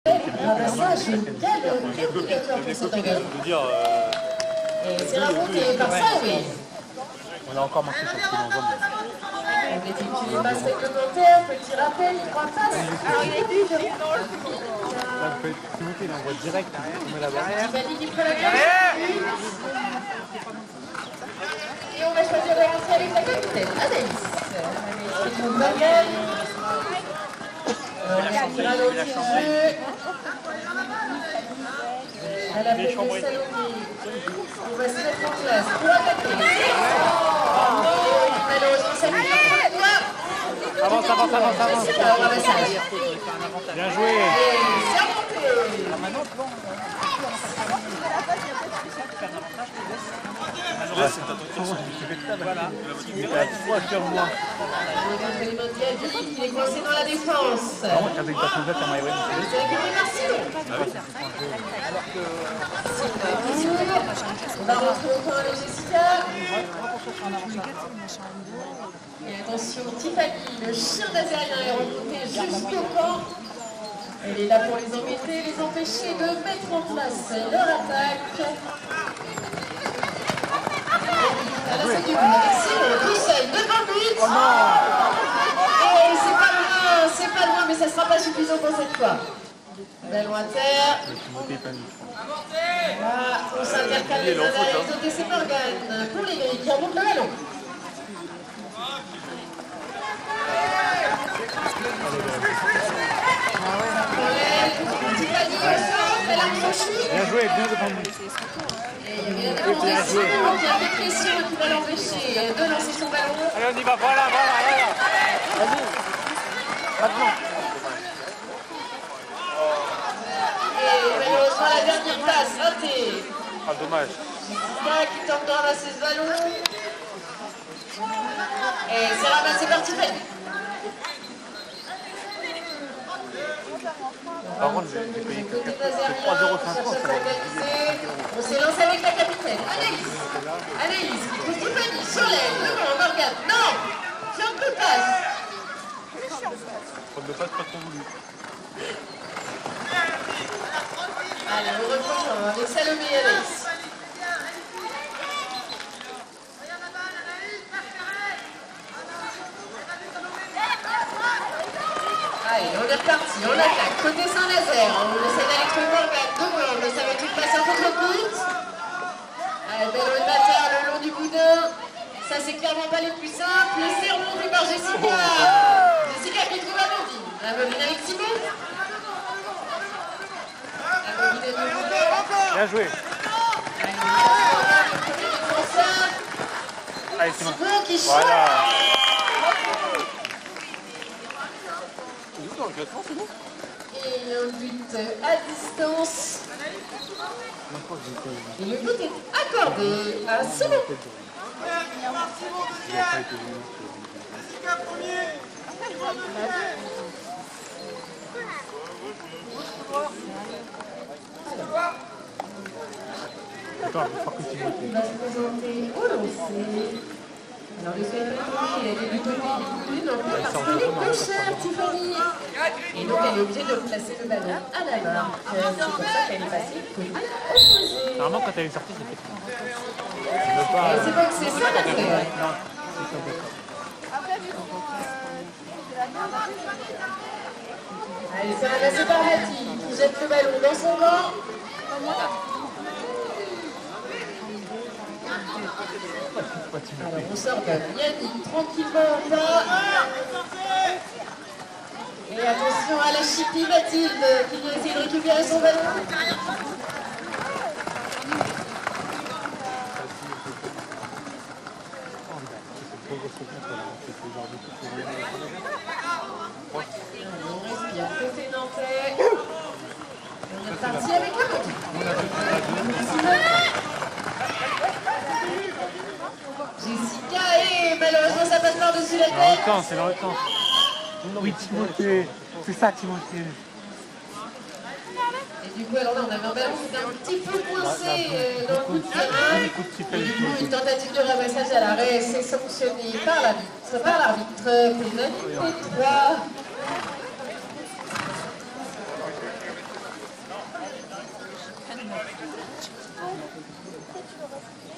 Ramassage qualificateur pour cet engagement. Et c'est remonté par Saoui. On a encore marqué sur ce qu'on envoie. On effectue les passes réglementaires, petit rappel, 3 passes. Alors il est dit, Là, vous pouvez monter, il envoie direct. On met la barre. Tivani qui prend la gauche. Et on va choisir de rentrer avec la capitaine, Anaïs. Anaïs qui trouve Morgan. Qui ralentit le jeu. Elle a fait le Salomé. On va se mettre en place pour attaquer. Malheureusement, ça lui fait quoi? Avance, avance, avance, avance. C'est un ramassage. Bien joué. Et c'est remonté. Là, c'est ta tour. Voilà. Il est à 3 sur moi. Il est coincé dans la défense. Vraiment, quand il passe le jeu, comment il va. C'est récupéré par Simon. On va rentrer au coin avec Jessica. Et attention, Tiffany, le chien d'Azérien est remonté jusqu'au camp. Elle est là pour les embêter, les empêcher de mettre en place leur attaque. À la seconde, avec Simon, tout seul, devant le but. Et c'est pas loin, mais ça ne sera pas suffisant pour cette fois. Ballon à terre. Là, on s'intercale les uns derrière les autres et c'est Morgan pour les grilles qui remontent le ballon. Tiffany au centre, elle a son chute. Bien joué, bien défendu. Et il y a Simon qui a fait pression et qui va l'empêcher de lancer son ballon. Allez, on y va, voilà, voilà, voilà. Vas-y. Maintenant. Et malheureusement, la dernière passe ratée. Ah, dommage. Jessica qui tente de ramasser ce ballon. Et c'est ramassé par Tiffany. Par contre, j'ai payé que 3,50 €. On s'élance avec la capitaine. Anaïs. Anaïs qui trouve Tiffany sur l'aile. Devant Morgane. Non. Jean de passe. Faute de passe, pas trop voulu. Allez, on reprend avec Salomé et Anaïs. Allez, on est reparti, on attaque. Côté Saint-Nazaire, on essaie d'aller trouver Morgane devant, mais ça va tout passer en contre-but. Allez, belle bataille le long du boudin. Ça, c'est clairement pas les plus simples. C'est remonté par Jessica. Jessica qui trouve Amandine. Amandine avec Simon. Amandine est de nouveau. Bien joué. Allez, c'est bon. Simon qui chute. Voilà. Et un but à distance. Et le but est accordé à Simon. Attends, je crois que tu Il va se présenter au lancer. Alors, le souhait il a débuté une parce qu'elle est cochère, Tiffany. Et donc, elle est obligée de placer le ballon à la marque. C'est pour ça qu'elle est passée côté opposé. normalement, quand elle est sortie, c'était pas. Et c'est donc c'est ça l'affaire. Allez, c'est ramassé par Mati qui jette le ballon dans son camp. Alors on sort de Yannick tranquillement en bas. Et attention à la chipie Mathilde qui vient essayer de récupérer son ballon. On respire côté nantais. On est parti avec Jessica et malheureusement ça passe par-dessus la tête. C'est dans le temps. Oui, Timothée. C'est ça, Timothée. Et du coup, alors là, on avait un ballon qui était un petit peu coincé dans le coup de terrain. Et du coup, une tentative de ramassage à l'arrêt, c'est sanctionné par l'arbitre. 9 et 3.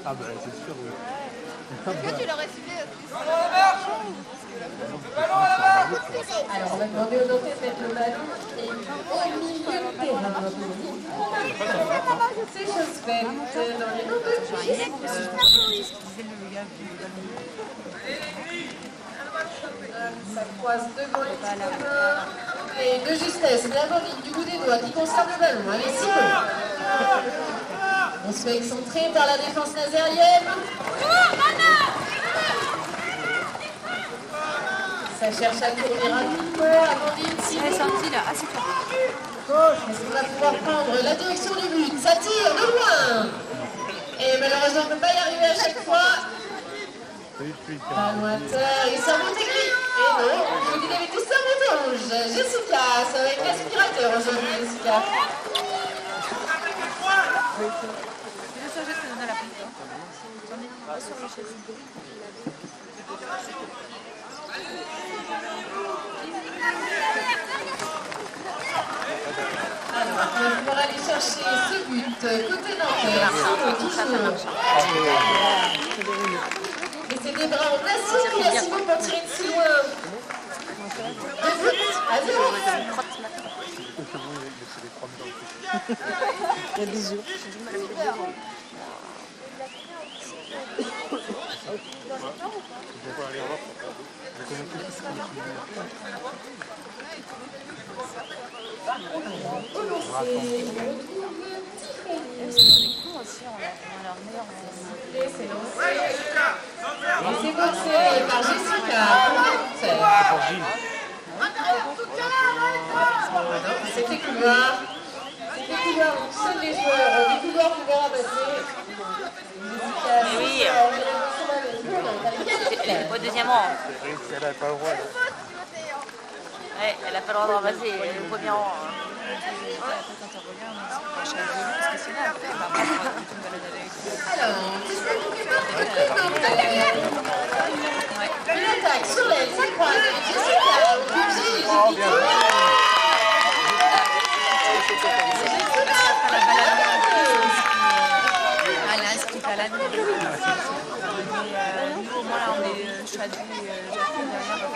Ah bah c'est sûr. Est-ce que tu l'aurais ciblé? Alors, on va demander aux entrées de mettre le ballon et au milieu de terrain. C'est chose faite dans les noms de ça croise deux grands et de justesse. D'abord, du bout des doigts qui conserve le ballon. Allez, Simon. On se fait excentrer par la défense nazérienne. Ça cherche à tourner rapidement. Amandine, Simon. Sorti là, assieds-toi. Est-ce qu'on va pouvoir prendre la direction du but? Ça tire de loin. Et malheureusement, on ne peut pas y arriver à chaque fois. Pas lointain. Et ça monte gris. Et non, je vous dis avec tout ça monte rouge. Jessica, ça va être l'aspirateur aujourd'hui, Jessica. Je te donner la prise. J'en ai un sur le chaise. Alors, on va pouvoir aller chercher ce but côté nantais. Toujours. Et c'est des bras en plastique qui a Simon pour tirer de si loin. 2 buts à 0. Il y a des jours. Et c'est boxé par Jessica. C'était couloir. C'était couloir où seuls les joueurs du couloir pouvaient ramasser. Oui. Au deuxième rang. Elle n'a pas le droit. Ouais, elle n'a pas le droit de ramasser le premier rang. Alors, une attaque sur l'aile, ça croise avec Jessica. Elle a inscrit à la nuit. Nous, au moins, là, on est Chadou et Jacques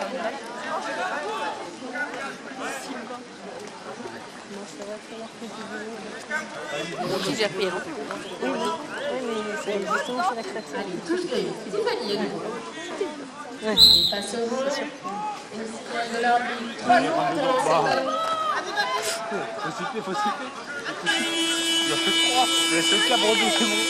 derrière. Qui j'ai appris, non? Oui, mais c'est justement sur la création. Allez, touche grille. Tiffany, à nouveau. Ouais. Passe au rond. Et le signal de l'arbitre. 3 jours pour lancer le ballon. Faut siffler. Il y a fait 3. Il reste 4 rebonds, c'est bon.